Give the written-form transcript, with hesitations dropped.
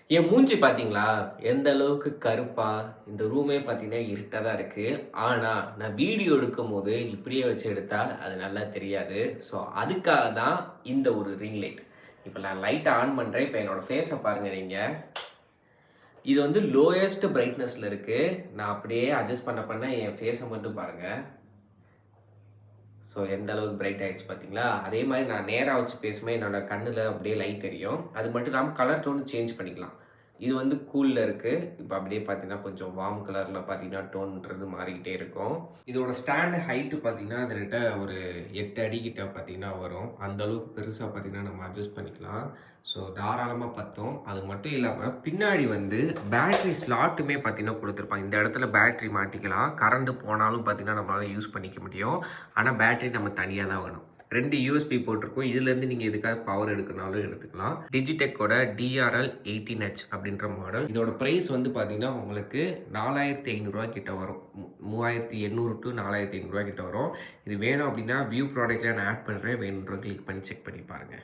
என் மூஞ்சி பார்த்தீங்களா? எந்த அளவுக்கு கருப்பா, இந்த ரூமே பார்த்தீங்கன்னா இருட்டா தான் இருக்கு. ஆனா, நான் வீடியோ எடுக்கும்போது இப்படியே வச்சு எடுத்தா அது நல்லா தெரியாது. ஸோ, அதுக்காக தான் இந்த ஒரு ரிங் லைட். இப்ப நான் லைட்ட ஆன் பண்றேன். இப்ப என்னோட ஃபேஸ பாருங்க நீங்க. இது வந்து லோயஸ்ட் பிரைட்னஸ்ல இருக்கு. நான் அப்படியே அட்ஜஸ்ட் பண்ண என் ஃபேஸ மட்டும் பாருங்க. ஸோ, எந்த அளவுக்கு பிரைட் ஆயிடுச்சு பார்த்தீங்களா? அதே மாரி நான் நேரா வச்சு பேசும்போது என்னோட கண்ணுல அப்படியே லைட் எரியும். அது மட்டும் இல்லாம கலர் டோன் சேஞ்ச் பண்ணிக்கலாம். இது வந்து கூல்ல இருக்கு. இப்ப அப்படியே பார்த்தீங்கன்னா, கொஞ்சம் வார்ம் கலர்ல பார்த்தீங்கன்னா, டோன்ன்றது மாறிக்கிட்டே இருக்கும். இதோட ஸ்டாண்ட் ஹைட் பார்த்தீங்கன்னா, கிட்டத்தட்ட ஒரு 8 அடி கிட்ட பார்த்தீங்கன்னா வரும். அந்த அளவுக்கு பெருசா பார்த்தீங்கன்னா, நம்ம அட்ஜஸ்ட் பண்ணிக்கலாம். ஸோ தாராளமா பத்தும். அது மட்டும் இல்லாம, பின்னாடி வந்து பேட்டரி ஸ்லாட்டுமே பார்த்தீங்கன்னா குடுத்துருப்பாங்க. இந்த இடத்துல பேட்டரி மாட்டிக்கலாம். கரண்ட் போனாலும் பார்த்தீங்கன்னா, நம்மளால யூஸ் பண்ணிக்க முடியும். ஆனா, பேட்டரி நம்ம தனியா தான் வேணும். 2 யூஎஸ்பி போர்ட் இருக்கும். இதுலேருந்து நீங்க எதுக்காவது பவர் எடுக்கனாலும் எடுத்துக்கலாம். டிஜிடெக்கோட DRL 18H அப்படின்ற மாடல். இதோட பிரைஸ் வந்து பார்த்தீங்கன்னா, உங்களுக்கு ரூ. 4500 கிட்ட வரும். 3800 டூ ரூ. 4500 கிட்ட வரும். இது வேணும் அப்படின்னா, வியூ ப்ராடக்ட்ல நான் ஆட் பண்றேன். வேணுன்றவங்க கிளிக் பண்ணி செக் பண்ணி பாருங்க.